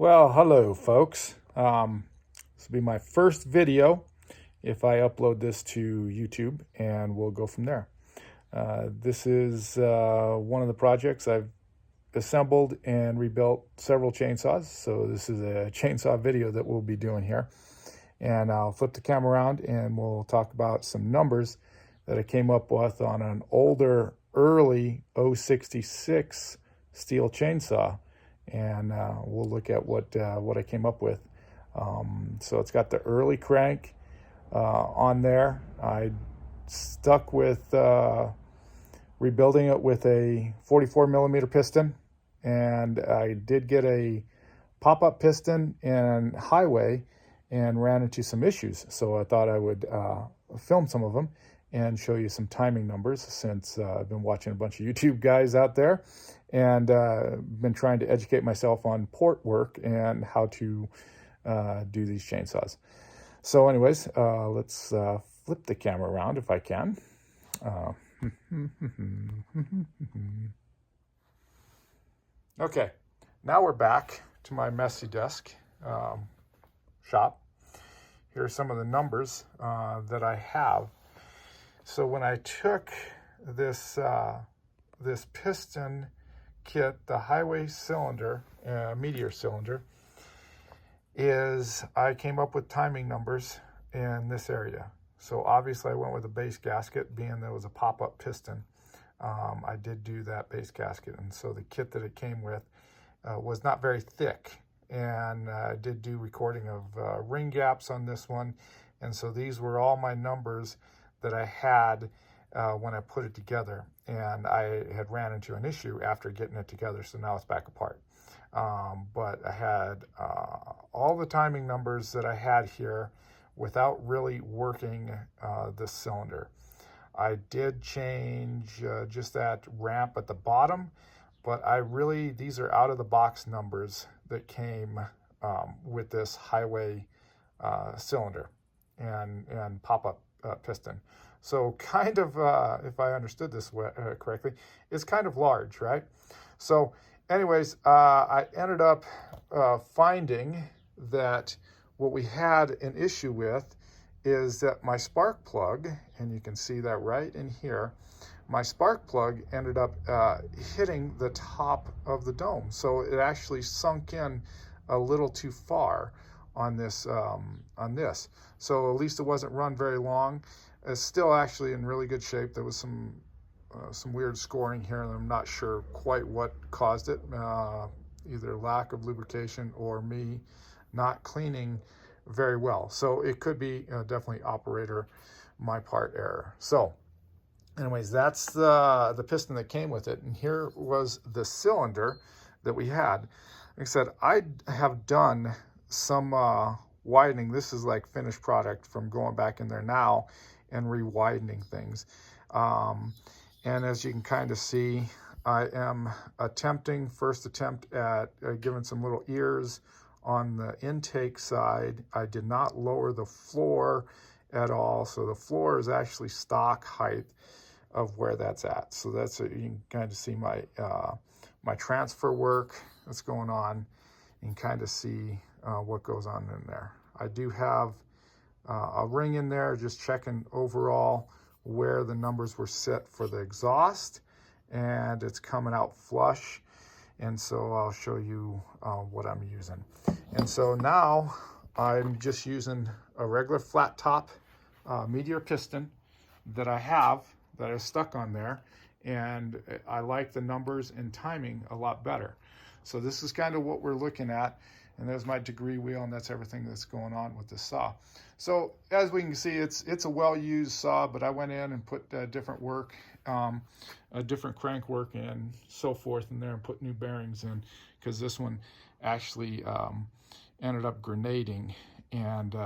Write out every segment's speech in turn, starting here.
Well, hello, folks. This will be my first video if I upload this to YouTube, and we'll go from there. This is one of the projects I've assembled and rebuilt several chainsaws. So this is a chainsaw video that we'll be doing here. And I'll flip the camera around and we'll talk about some numbers that I came up with on an older, early 066 Stihl chainsaw. And we'll look at what I came up with. So it's got the early crank on there. I stuck with rebuilding it with a 44 millimeter piston, and I did get a pop-up piston and highway and ran into some issues. So I thought I would film some of them and show you some timing numbers, since I've been watching a bunch of YouTube guys out there and been trying to educate myself on port work and how to do these chainsaws. So anyways, let's flip the camera around if I can. Okay, now we're back to my messy desk shop. Here are some of the numbers that I have. So when I took this this piston kit, the highway cylinder, meteor cylinder, I came up with timing numbers in this area. So obviously I went with a base gasket, being there was a pop-up piston. I did do that base gasket, and so the kit that it came with was not very thick. And I did do recording of ring gaps on this one. And so these were all my numbers that I had when I put it together. And I had ran into an issue after getting it together, so now it's back apart. But I had all the timing numbers that I had here without really working this cylinder. I did change just that ramp at the bottom, but these are out of the box numbers that came with this highway cylinder and pop-up piston. So kind of, if I understood this correctly, it's kind of large, right? So anyways, I ended up finding that what we had an issue with is that my spark plug, and you can see that right in here, my spark plug ended up hitting the top of the dome. So it actually sunk in a little too far on this. So at least it wasn't run very long. It's still actually in really good shape. There was some weird scoring here, and I'm not sure quite what caused it. Either lack of lubrication or me not cleaning very well. So it could be definitely operator, my part error. So anyways, that's the piston that came with it. And here was the cylinder that we had. Like I said, I have done some widening. This is like finished product from going back in there now and re-widening things. And as you can kind of see, I am first attempt at giving some little ears on the intake side. I did not lower the floor at all. So the floor is actually stock height of where that's at. So that's you can kind of see my my transfer work that's going on. You can kind of see what goes on in there. I do have a ring in there, just checking overall where the numbers were set for the exhaust, and it's coming out flush. And so I'll show you what I'm using. And so now I'm just using a regular flat top meteor piston that I have, that is stuck on there, and I like the numbers and timing a lot better. So this is kind of what we're looking at, and there's my degree wheel, and that's everything that's going on with this saw. So as we can see, it's a well-used saw, but I went in and put different work, different crank work and so forth in there, and put new bearings in, because this one actually ended up grenading, and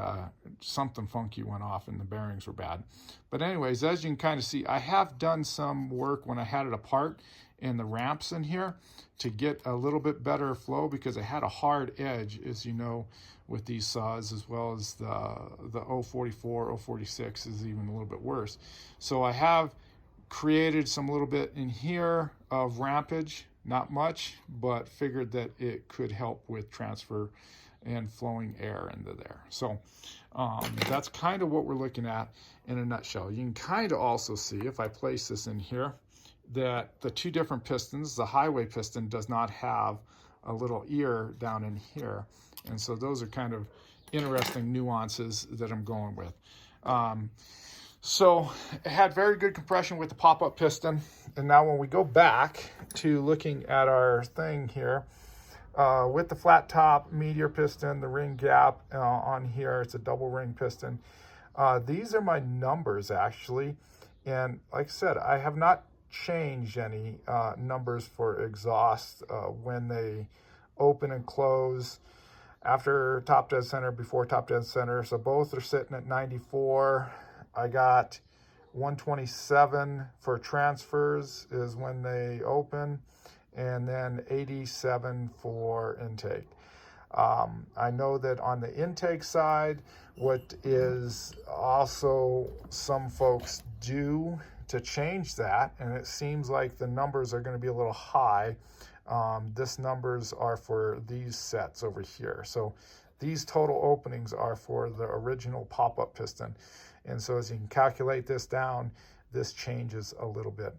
something funky went off and the bearings were bad. But anyways, as you can kind of see, I have done some work when I had it apart in the ramps in here to get a little bit better flow, because it had a hard edge, as you know, with these saws, as well as the 044, 046 is even a little bit worse. So I have created some little bit in here of rampage Not much, but figured that it could help with transfer and flowing air into there. So that's kind of what we're looking at in a nutshell. You can kind of also see, if I place this in here, that the two different pistons, the highway piston does not have a little ear down in here. And so those are kind of interesting nuances that I'm going with. So it had very good compression with the pop-up piston. And now when we go back to looking at our thing here, with the flat top meteor piston, the ring gap on here, it's a double ring piston. These are my numbers actually. And like I said, I have not changed any numbers for exhaust when they open and close, after top dead center, before top dead center. So both are sitting at 94. I got 127 for transfers is when they open, and then 87 for intake. I know that on the intake side, what is also some folks do to change that, and it seems like the numbers are going to be a little high. This numbers are for these sets over here. So these total openings are for the original pop-up piston. And so as you can calculate this down, this changes a little bit.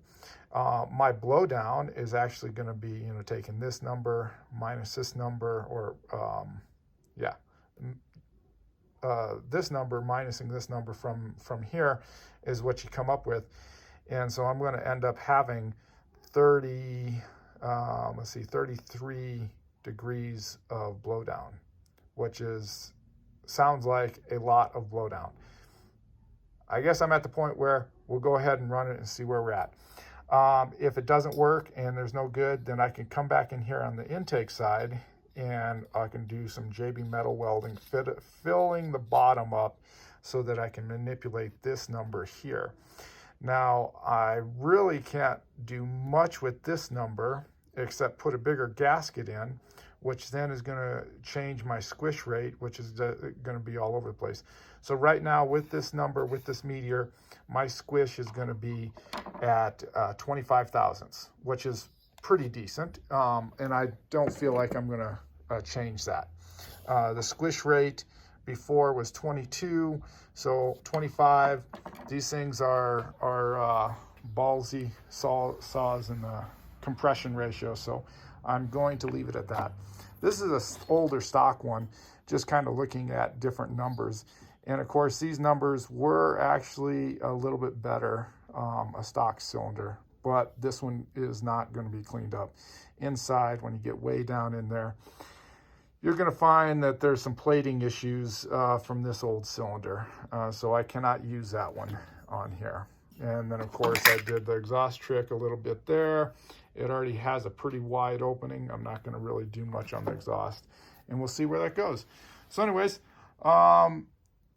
My blowdown is actually going to be, taking this number minus this number, or this number minusing this number from here is what you come up with. And so I'm going to end up having 33 degrees of blowdown, which sounds like a lot of blowdown. I guess I'm at the point where we'll go ahead and run it and see where we're at. If it doesn't work and there's no good, then I can come back in here on the intake side and I can do some JB metal welding, filling the bottom up so that I can manipulate this number here. Now, I really can't do much with this number except put a bigger gasket in, which then is going to change my squish rate, which is going to be all over the place. So right now with this number, with this meteor, my squish is going to be at 25 thousandths, which is pretty decent. And I don't feel like I'm going to change that. The squish rate before was 22, so 25. These things are ballsy saws in the compression ratio, so I'm going to leave it at that. This is an older stock one, just kind of looking at different numbers. And of course, these numbers were actually a little bit better, a stock cylinder, but this one is not going to be cleaned up. Inside, when you get way down in there, you're going to find that there's some plating issues from this old cylinder. So I cannot use that one on here. And then of course I did the exhaust trick a little bit there. It already has a pretty wide opening. I'm not going to really do much on the exhaust, and we'll see where that goes. So anyways,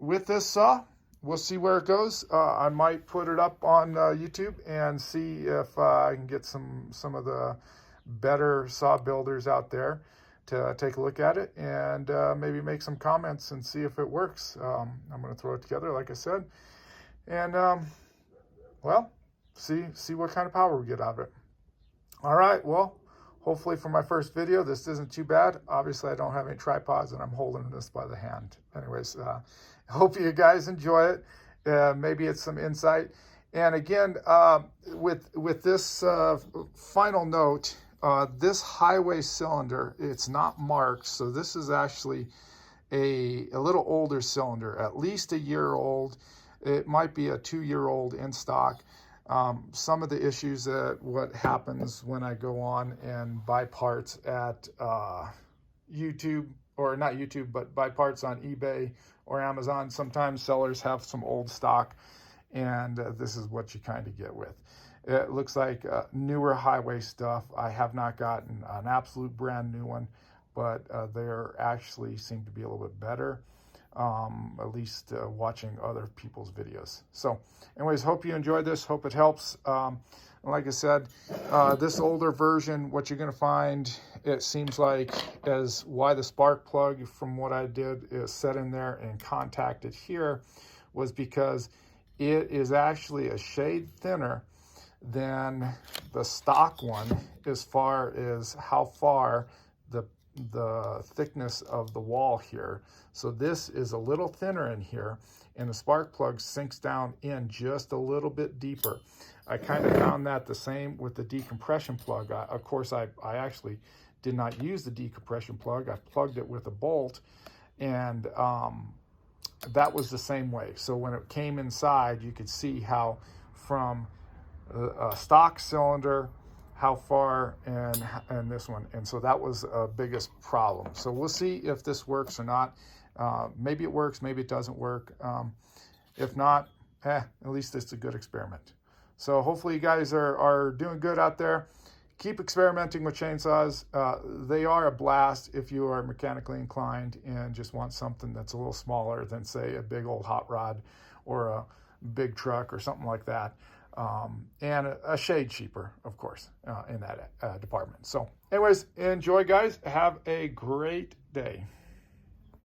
with this saw, we'll see where it goes. I might put it up on YouTube and see if I can get some of the better saw builders out there to take a look at it and maybe make some comments and see if it works. I'm going to throw it together, like I said, and well, see what kind of power we get out of it. All right, well, hopefully for my first video, this isn't too bad. Obviously, I don't have any tripods, and I'm holding this by the hand. Anyways, I hope you guys enjoy it. Maybe it's some insight. And again, with this final note, this highway cylinder, it's not marked, so this is actually a little older cylinder, at least a year old. It might be a 2-year-old in stock. Some of the issues that what happens when I go on and buy parts at YouTube, or not YouTube, but buy parts on eBay or Amazon, sometimes sellers have some old stock, and this is what you kind of get with. It looks like newer highway stuff. I have not gotten an absolute brand new one, but they actually seem to be a little bit better. At least watching other people's videos. So anyways, hope you enjoyed this. Hope it helps. Like I said, this older version, what you're going to find, it seems like, as why the spark plug, from what I did, is set in there and contacted here, was because it is actually a shade thinner than the stock one as far as how far the thickness of the wall here. So this is a little thinner in here, and the spark plug sinks down in just a little bit deeper. I kind of found that the same with the decompression plug. Of course, I actually did not use the decompression plug. I plugged it with a bolt, and that was the same way. So when it came inside, you could see how from a stock cylinder, how far, and this one. And so that was a biggest problem. So we'll see if this works or not. Maybe it works, maybe it doesn't work. If not, at least it's a good experiment. So hopefully you guys are doing good out there. Keep experimenting with chainsaws. They are a blast if you are mechanically inclined and just want something that's a little smaller than, say, a big old hot rod or a big truck or something like that. And a shade cheaper, of course, in that department. So anyways, enjoy, guys. Have a great day.